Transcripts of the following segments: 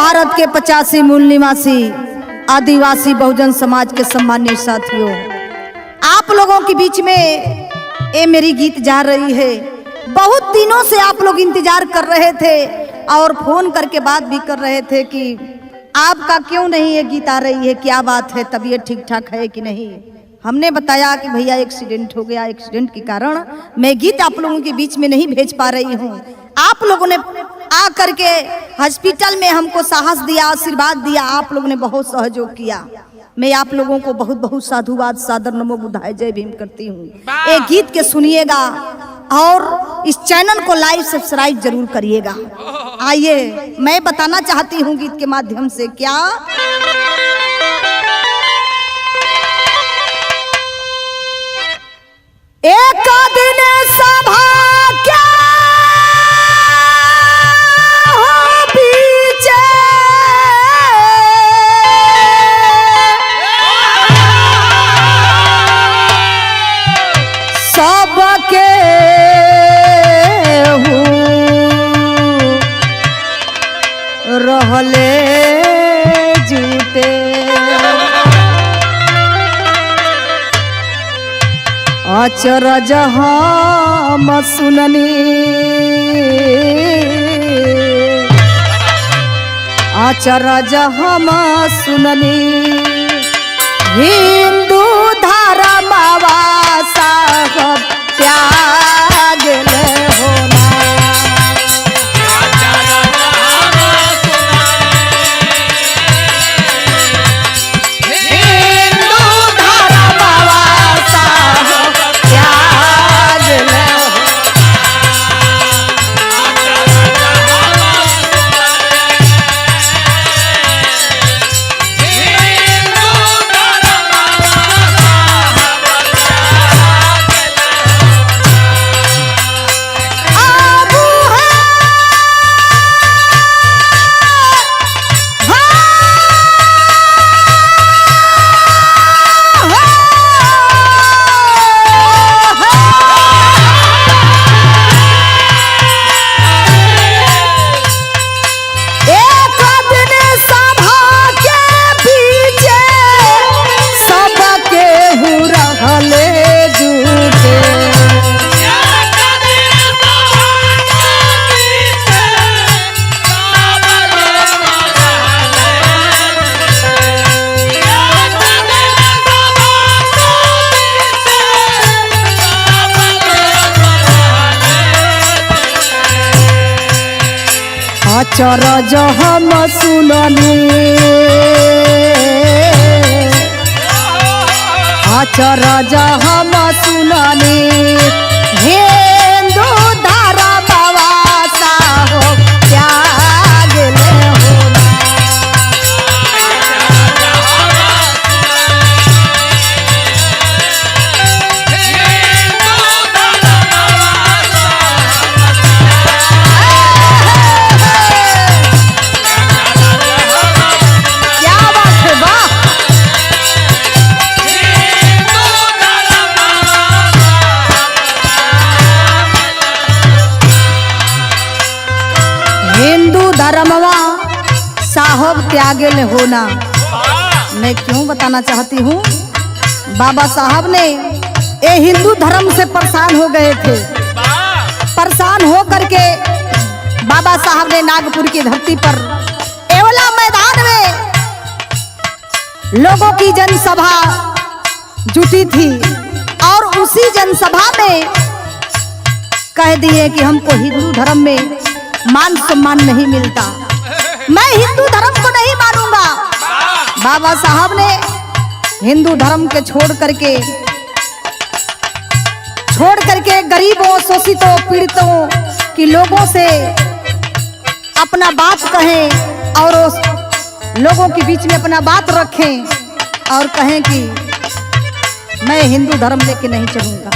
भारत के 85 मूल निवासी आदिवासी बहुजन समाज के सम्मानित साथियों, आप लोगों के बीच में ये मेरी गीत जा रही है। बहुत दिनों से आप लोग इंतजार कर रहे थे और फोन करके बात भी कर रहे थे कि आपका क्यों नहीं ये गीत आ रही है, क्या बात है, तबीयत ठीक ठाक है कि नहीं। हमने बताया कि भैया एक्सीडेंट हो गया, एक्सीडेंट के कारण मैं गीत आप लोगों के बीच में नहीं भेज पा रही हूँ। आप लोगों ने आ करके हॉस्पिटल में हमको साहस दिया, आशीर्वाद दिया, आप लोगों ने बहुत सहयोग किया। मैं आप लोगों को बहुत बहुत साधुवाद, सादर नमो बुद्धाय, जय भीम करती हूँ। एक गीत के सुनिएगा और इस चैनल को लाइव सब्सक्राइब जरूर करिएगा। आइए मैं बताना चाहती हूँ गीत के माध्यम से क्या एक दिन सभा क्या रहले जूटे अचरज हम सुननी, अचरज हम सुननी हिंदू धर्मवा साहब त्याग होना। अचरज हम सुननी, अचरज हम सुननी हिंदू धर्मवा साहब त्याग होना। धर्मवा साहब त्यागल होना। मैं क्यों बताना चाहती हूँ, बाबा साहब ने ये हिंदू धर्म से परेशान हो गए थे। परेशान हो करके बाबा साहब ने नागपुर की धरती पर एवला मैदान में लोगों की जनसभा जुटी थी और उसी जनसभा में कह दिए कि हमको हिंदू धर्म में मान सम्मान नहीं मिलता, मैं हिंदू धर्म को नहीं मानूंगा। बाबा साहब ने हिंदू धर्म के छोड़ करके गरीबों, शोषितों, पीड़ितों की लोगों से अपना बात कहें और लोगों के बीच में अपना बात रखें और कहें कि मैं हिंदू धर्म लेके नहीं चलूंगा।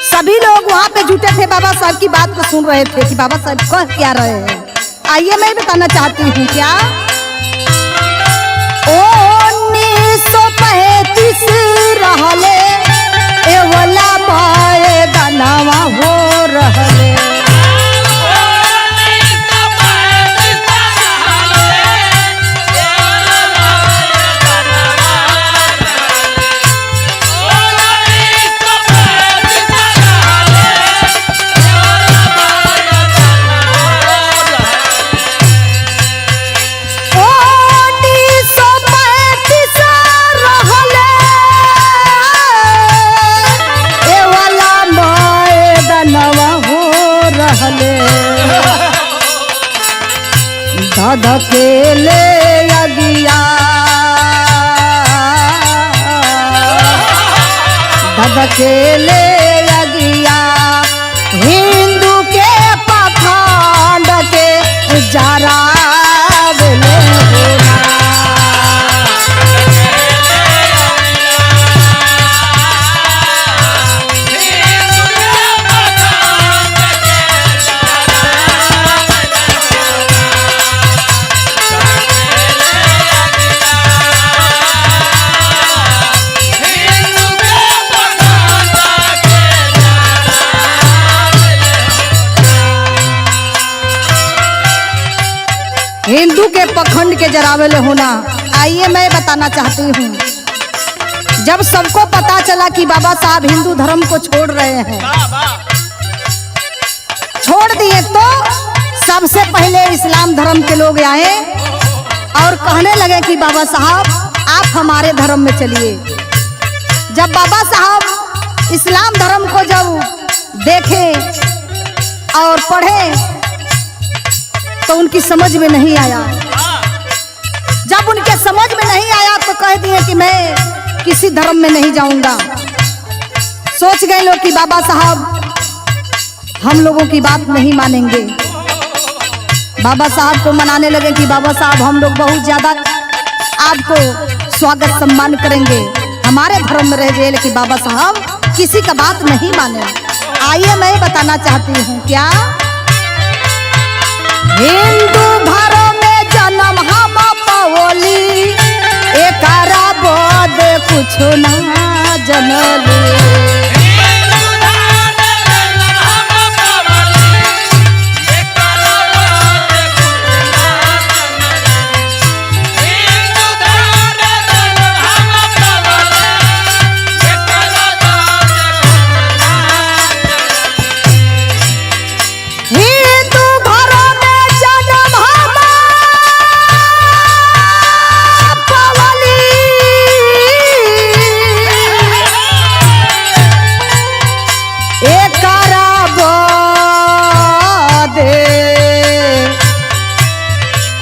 सभी लोग वहां पे जुटे थे, बाबा साहब की बात को सुन रहे थे कि बाबा साहब कह क्या रहे हैं। आइए मैं बताना चाहती हूँ क्या 1935 रहले एवला पाए गानावा हो रहले। धधकेले अगिया धधकेले अगिया हिंदू के पाखंड के जरावेले होना। हिंदू के पखंड के जरावेले होना। आइए मैं बताना चाहती हूँ, जब सबको पता चला कि बाबा साहब हिंदू धर्म को छोड़ रहे हैं, छोड़ दिए, तो सबसे पहले इस्लाम धर्म के लोग आए और कहने लगे कि बाबा साहब आप हमारे धर्म में चलिए। जब बाबा साहब इस्लाम धर्म को जब देखे और पढ़े तो उनकी समझ में नहीं आया। जब उनके समझ में नहीं आया तो कह दिए कि मैं किसी धर्म में नहीं जाऊंगा। सोच गए लोग कि बाबा साहब हम लोगों की बात नहीं मानेंगे। बाबा साहब को मनाने लगे कि बाबा साहब हम लोग बहुत ज्यादा आपको स्वागत सम्मान करेंगे, हमारे धर्म में रह जाए, लेकिन बाबा साहब किसी का बात नहीं माने। आइए मैं बताना चाहती हूँ, क्या हिंदू धर्म में जन्म हम पावली, एकरा बाद कुछ ना जनली।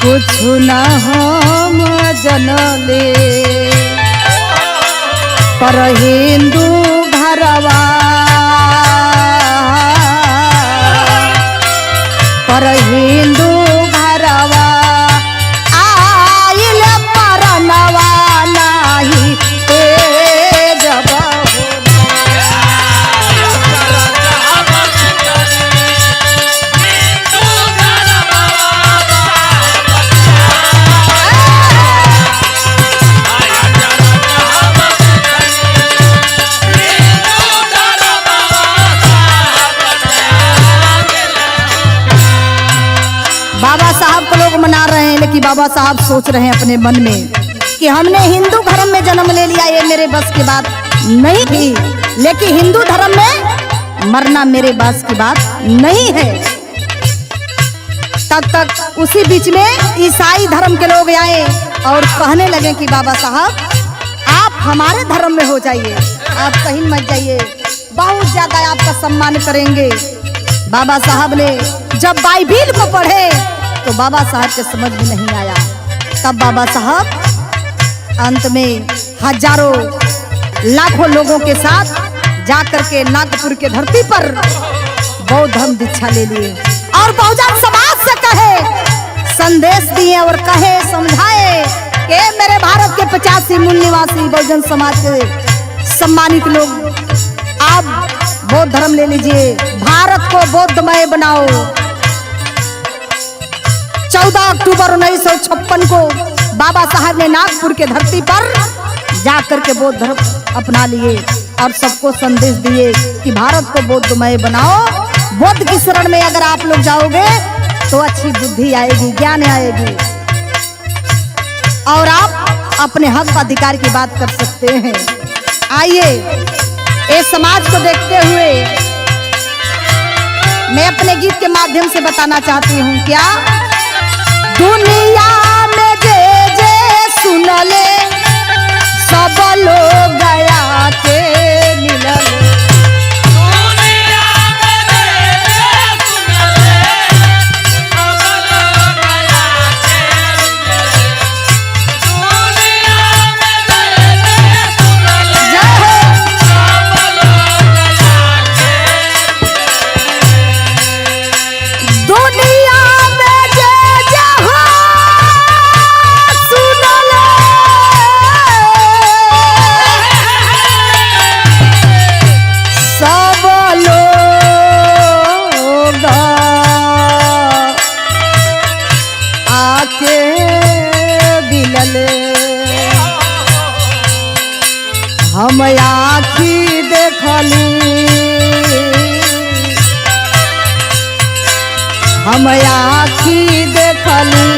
कुछ न हम जनले पर हिंदू घरवा, पर हिंदू घरवा आइल परनवा नाही जब बाबा साहब को लोग मना रहे हैं, लेकिन बाबा साहब सोच रहे हैं अपने मन में कि हमने हिंदू धर्म में जन्म ले लिया, ये मेरे बस की बात नहीं थी, लेकिन हिंदू धर्म में मरना मेरे बस की बात नहीं है। तब तक उसी बीच में ईसाई धर्म के लोग आए और कहने लगे कि बाबा साहब आप हमारे धर्म में हो जाइए, आप कहीं मत जाइए, बहुत ज्यादा आपका सम्मान करेंगे। बाबा साहब ने जब बाइबिल को पढ़े तो बाबा साहब के समझ में नहीं आया। तब बाबा साहब अंत में हजारों लाखों लोगों के साथ जाकर के नागपुर के धरती पर बौद्ध धर्म दीक्षा ले लिए और बहुजन समाज से कहे, संदेश दिए और कहे, समझाए कि मेरे भारत के 85 मूल निवासी बहुजन समाज के सम्मानित लोग, आप बौद्ध धर्म ले लीजिए, भारत को बौद्धमय बनाओ। 14 अक्टूबर 1956 को बाबा साहब ने नागपुर के धरती पर जाकर के बौद्ध धर्म अपना लिए और सबको संदेश दिए कि भारत को बौद्धमय बनाओ। बौद्ध की शरण में अगर आप लोग जाओगे तो अच्छी बुद्धि आएगी, ज्ञान आएगी और आप अपने हक अधिकार की बात कर सकते हैं। आइए इस समाज को देखते हुए मैं अपने गीत के माध्यम से बताना चाहती हूँ, क्या दुनिया में जे जे सुन ले सब लोग गया के मिलल। दुनिया में जे जे सुन ले सब लोग गया के हम आखी देखली, हम आखी देखली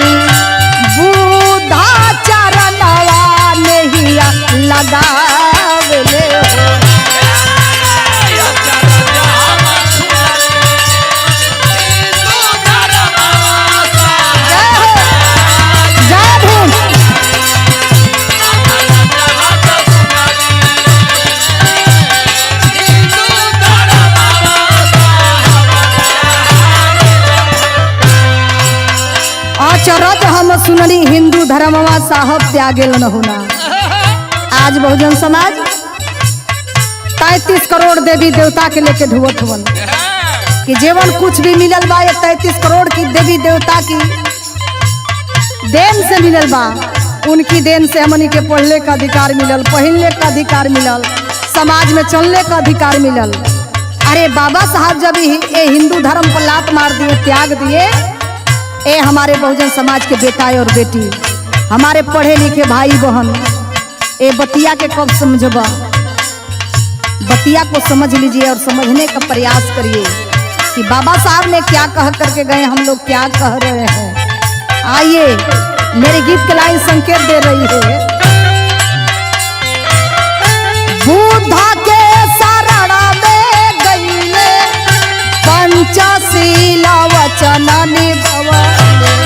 बूढ़ा चरणवा नहिया लगावले हो। चरज हम सुनली हिंदू धर्मवा साहब त्यागेल न होना। आज बहुजन समाज 33 करोड़ देवी देवता के लेके धुवत हवन कि जीवन कुछ भी मिलल बा, ये 33 करोड़ की देवी देवता की देन से मिलल बा। उनकी देन से हमनी के पढ़ने का अधिकार मिलल, पहनने का अधिकार मिलल, समाज में चलने का अधिकार मिलल। अरे बाबा साहब जब ये हिंदू धर्म पर लात मार दिए, त्याग दिए, ए हमारे बहुजन समाज के बेटा और बेटी, हमारे पढ़े लिखे भाई बहन, ए बतिया के कब समझबा? बतिया को समझ लीजिए और समझने का प्रयास करिए कि बाबा साहब ने क्या कह करके गए, हम लोग क्या कह रहे हैं। आइए, मेरे गीत की लाइन संकेत दे रही है। बुद्धा के शरण में गईले, पंचशीला वचन निभवले।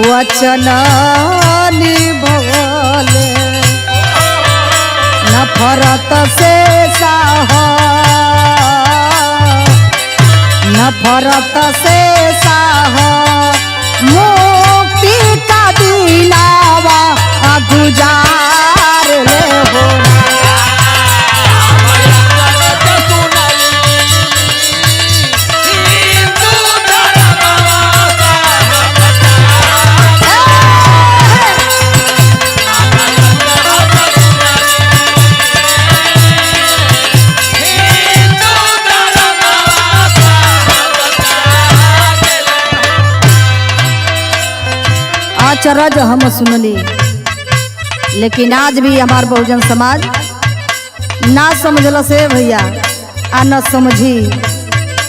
वचन निभवले, नफरत से साह, नफरत से साह, मुक्ति का दिलावा गुजार ले हो। चरज हम सुनली, लेकिन आज भी हमार बहुजन समाज ना समझल से भैया, आ न समझी।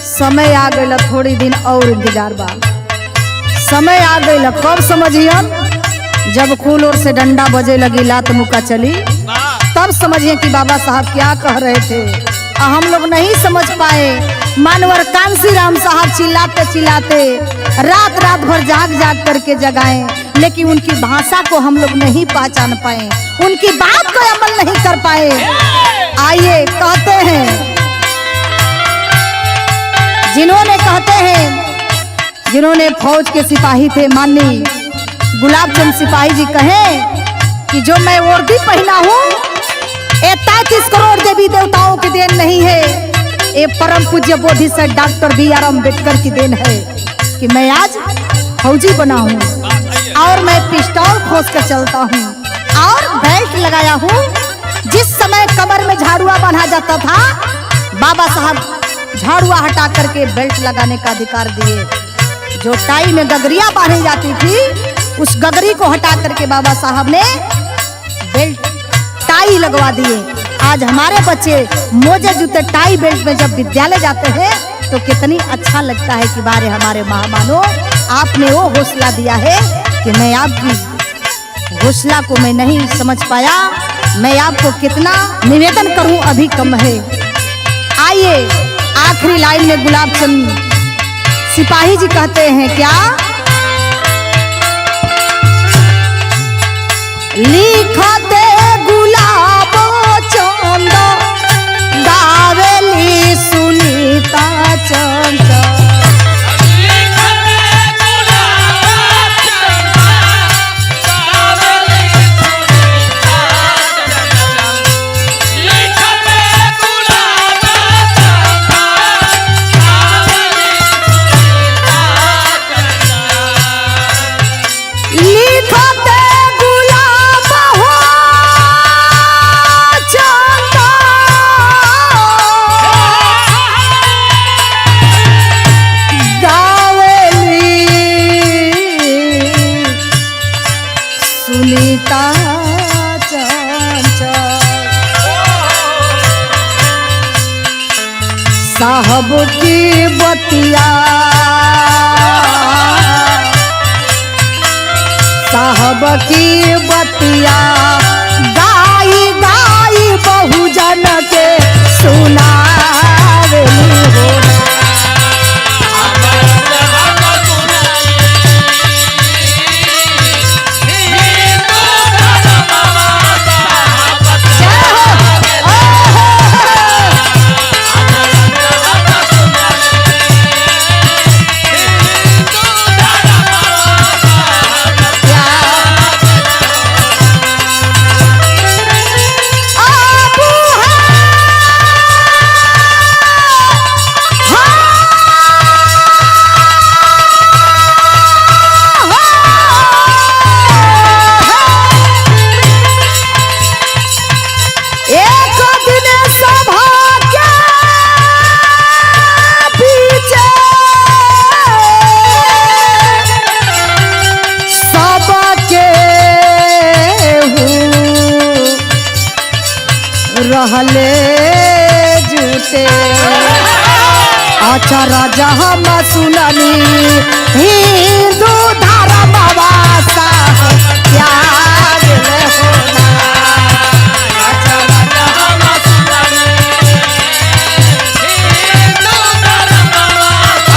समय आ गई, थोड़ी दिन और इंतजार बा। समय आ गई, कब समझियन? जब कुल ओर से डंडा बजे लगी, लात मुका चली, तब समझिए कि बाबा साहब क्या कह रहे थे। हम लोग नहीं समझ पाए। मानवर कांसी राम साहब चिल्लाते चिल्लाते रात रात भर जाग जाग करके जगाए, लेकिन उनकी भाषा को हम लोग नहीं पहचान पाए, उनकी बात को अमल नहीं कर पाए। आइए, कहते हैं, जिन्होंने फौज के सिपाही थे, माननीय गुलाब चंद सिपाही जी कहे कि जो मैं वर्दी पहना हूँ, 33 करोड़ देवी देवताओं की देन नहीं है, ये परम पूज्य बोधि से डॉक्टर BR अम्बेडकर की देन है कि मैं आज फौजी बना हूँ और मैं पिस्टल खोस कर चलता हूँ और बेल्ट लगाया हूँ। जिस समय कमर में झाड़ुआ बांधा जाता था, बाबा साहब झाड़ुआ हटा करके बेल्ट लगाने का अधिकार दिए। जो टाई में गगरिया बांधी जाती थी, उस गगरी को हटा करके बाबा साहब ने बेल्ट टाई लगवा दिए। आज हमारे बच्चे मोजे जूते टाई बेल्ट में जब विद्यालय जाते हैं तो कितनी अच्छा लगता है कि बारे हमारे महामानव, आपने वो हौसला दिया है कि मैं आपकी हौसला को मैं नहीं समझ पाया। मैं आपको कितना निवेदन करूं, अभी कम है। आइए, आखिरी लाइन में गुलाब चंद सिपाही जी कहते हैं क्या? लिखते गुलाब चंद गावेली सुनीता चंद। लिखते साहब की बतिया साहब की बतिया गाई गाई बहुजन के सुनावेली हो। रहले जूते अच्छा राजा हम सुनली हिंदू धर्म त्याग होना। अच्छा राजा हम सुनली हिंदू धर्म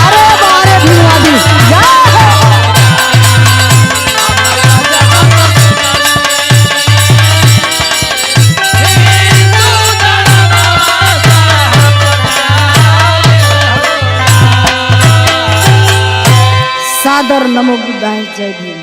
अरे बारे भिवादी सादर नमो बुद्धाय जय भीम।